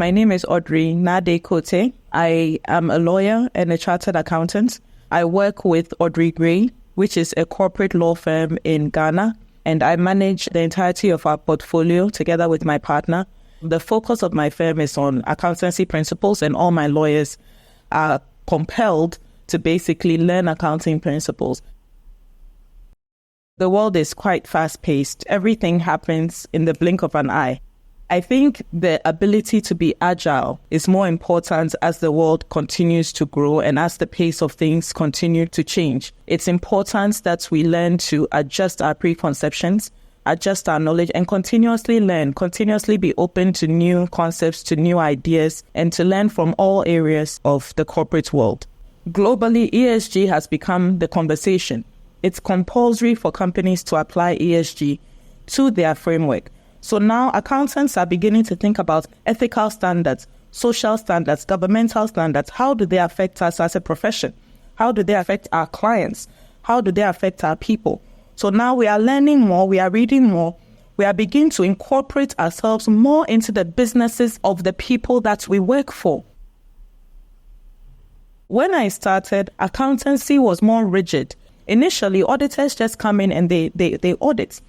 My name is Audrey Naa Dei Kotey. I am a lawyer and a chartered accountant. I work with AudreyGrey, which is a corporate law firm in Ghana, and I manage the entirety of our portfolio together with my partner. The focus of my firm is on accountancy principles, and all my lawyers are compelled to basically learn accounting principles. The world is quite fast-paced. Everything happens in the blink of an eye. I think the ability to be agile is more important as the world continues to grow and as the pace of things continue to change. It's important that we learn to adjust our preconceptions, adjust our knowledge, and continuously learn, continuously be open to new concepts, to new ideas, and to learn from all areas of the corporate world. Globally, ESG has become the conversation. It's compulsory for companies to apply ESG to their framework. So now accountants are beginning to think about ethical standards, social standards, governmental standards. How do they affect us as a profession? How do they affect our clients? How do they affect our people? So now we are learning more, we are reading more, we are beginning to incorporate ourselves more into the businesses of the people that we work for. When I started, accountancy was more rigid. Initially, auditors just come in and they audit.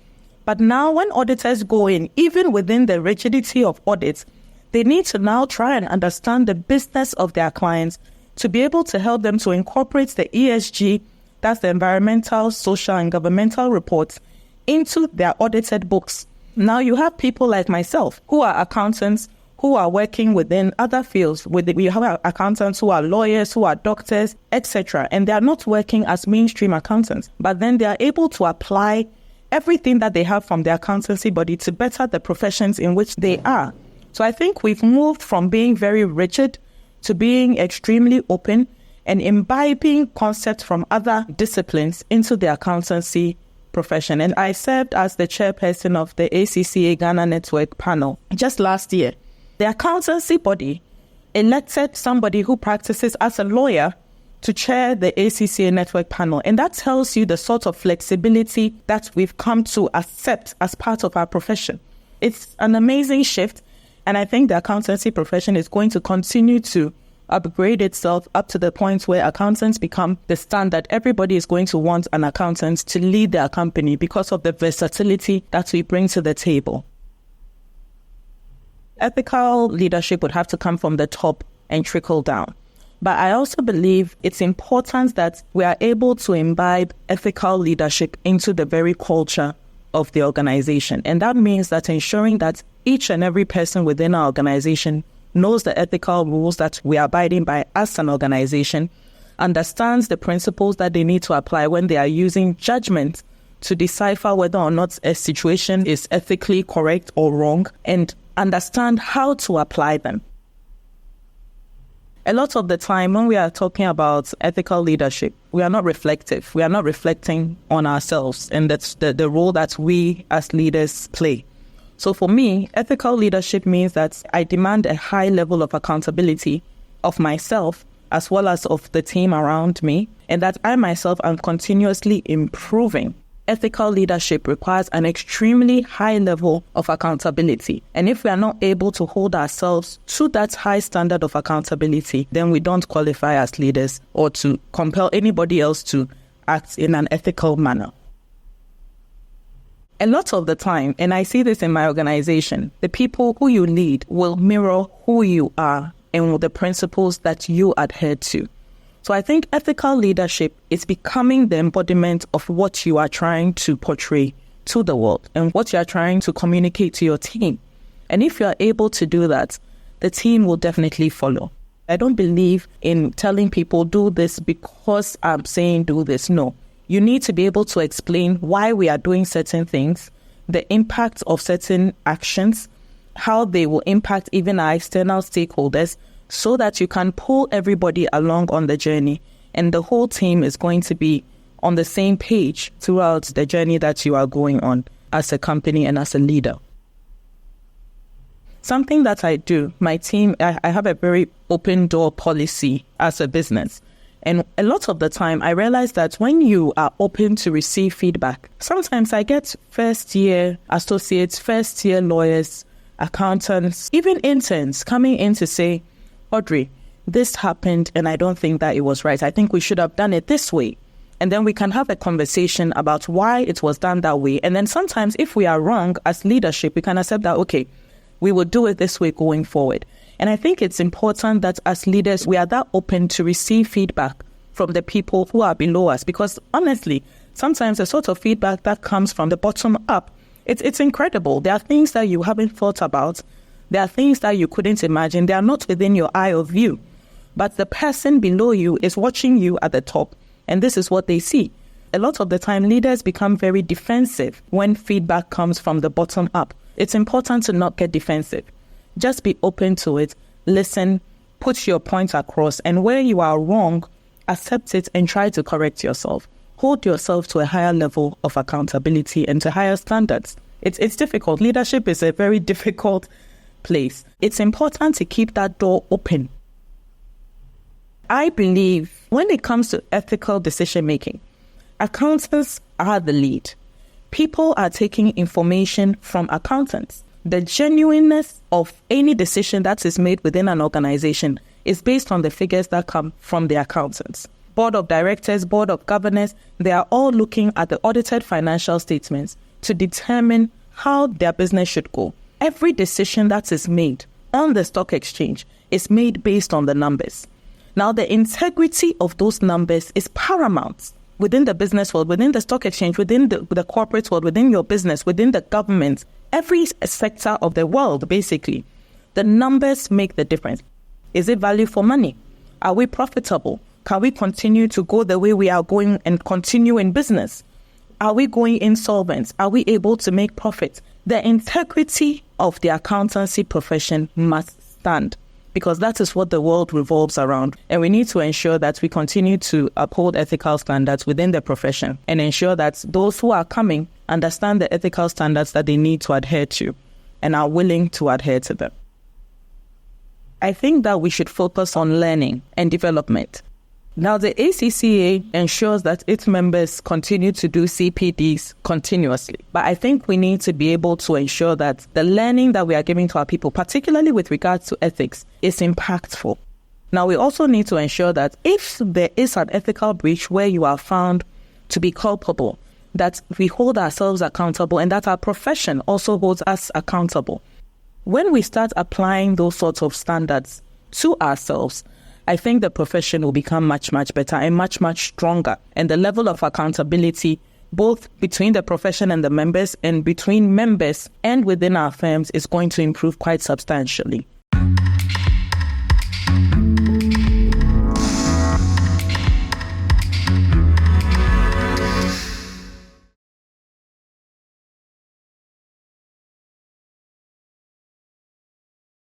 But now when auditors go in, even within the rigidity of audits, they need to now try and understand the business of their clients to be able to help them to incorporate the ESG, that's the environmental, social, and governmental reports, into their audited books. Now you have people like myself who are accountants, who are working within other fields. We have accountants who are lawyers, who are doctors, etc. And they are not working as mainstream accountants, but then they are able to apply everything that they have from the accountancy body to better the professions in which they are. So I think we've moved from being very rigid to being extremely open and imbibing concepts from other disciplines into the accountancy profession. And I served as the chairperson of the ACCA Ghana Network panel just last year. The accountancy body elected somebody who practices as a lawyer to chair the ACCA Network panel. And that tells you the sort of flexibility that we've come to accept as part of our profession. It's an amazing shift. And I think the accountancy profession is going to continue to upgrade itself up to the point where accountants become the standard. Everybody is going to want an accountant to lead their company because of the versatility that we bring to the table. Ethical leadership would have to come from the top and trickle down. But I also believe it's important that we are able to imbibe ethical leadership into the very culture of the organization. And that means that ensuring that each and every person within our organization knows the ethical rules that we are abiding by as an organization, understands the principles that they need to apply when they are using judgment to decipher whether or not a situation is ethically correct or wrong, and understand how to apply them. A lot of the time when we are talking about ethical leadership, we are not reflective. We are not reflecting on ourselves, and that's the role that we as leaders play. So for me, ethical leadership means that I demand a high level of accountability of myself as well as of the team around me, and that I myself am continuously improving. Ethical leadership requires an extremely high level of accountability. And if we are not able to hold ourselves to that high standard of accountability, then we don't qualify as leaders or to compel anybody else to act in an ethical manner. A lot of the time, and I see this in my organization, the people who you lead will mirror who you are and the principles that you adhere to. So I think ethical leadership is becoming the embodiment of what you are trying to portray to the world and what you are trying to communicate to your team. And if you are able to do that, the team will definitely follow. I don't believe in telling people do this because I'm saying do this. No. You need to be able to explain why we are doing certain things, the impact of certain actions, how they will impact even our external stakeholders, so that you can pull everybody along on the journey and the whole team is going to be on the same page throughout the journey that you are going on as a company and as a leader. Something that I do, my team, I have a very open door policy as a business. And a lot of the time, I realize that when you are open to receive feedback, sometimes I get first-year associates, first-year lawyers accountants, even interns coming in to say, Audrey, this happened and I don't think that it was right. I think we should have done it this way. And then we can have a conversation about why it was done that way. And then sometimes if we are wrong as leadership, we can accept that, okay, we will do it this way going forward. And I think it's important that as leaders, we are that open to receive feedback from the people who are below us. Because honestly, sometimes the sort of feedback that comes from the bottom up, it's incredible. There are things that you haven't thought about. There are things that you couldn't imagine. They are not within your eye of view. But the person below you is watching you at the top. And this is what they see. A lot of the time, leaders become very defensive when feedback comes from the bottom up. It's important to not get defensive. Just be open to it, listen, put your point across, and where you are wrong, accept it and try to correct yourself. Hold yourself to a higher level of accountability and to higher standards. It's difficult. Leadership is a very difficult place. It's important to keep that door open. I believe when it comes to ethical decision making, accountants are the lead. People are taking information from accountants. The genuineness of any decision that is made within an organization is based on the figures that come from the accountants. Board of directors, board of governors, they are all looking at the audited financial statements to determine how their business should go. Every decision that is made on the stock exchange is made based on the numbers. Now, the integrity of those numbers is paramount within the business world, within the stock exchange, within the corporate world, within your business, within the government, every sector of the world, basically. The numbers make the difference. Is it value for money? Are we profitable? Can we continue to go the way we are going and continue in business? Are we going insolvent? Are we able to make profit? The integrity of the accountancy profession must stand, because that is what the world revolves around. And we need to ensure that we continue to uphold ethical standards within the profession and ensure that those who are coming understand the ethical standards that they need to adhere to and are willing to adhere to them. I think that we should focus on learning and development. Now, the ACCA ensures that its members continue to do CPDs continuously. But I think we need to be able to ensure that the learning that we are giving to our people, particularly with regards to ethics, is impactful. Now, we also need to ensure that if there is an ethical breach where you are found to be culpable, that we hold ourselves accountable and that our profession also holds us accountable. When we start applying those sorts of standards to ourselves, I think the profession will become much, much better and much, much stronger. And the level of accountability, both between the profession and the members and between members and within our firms, is going to improve quite substantially.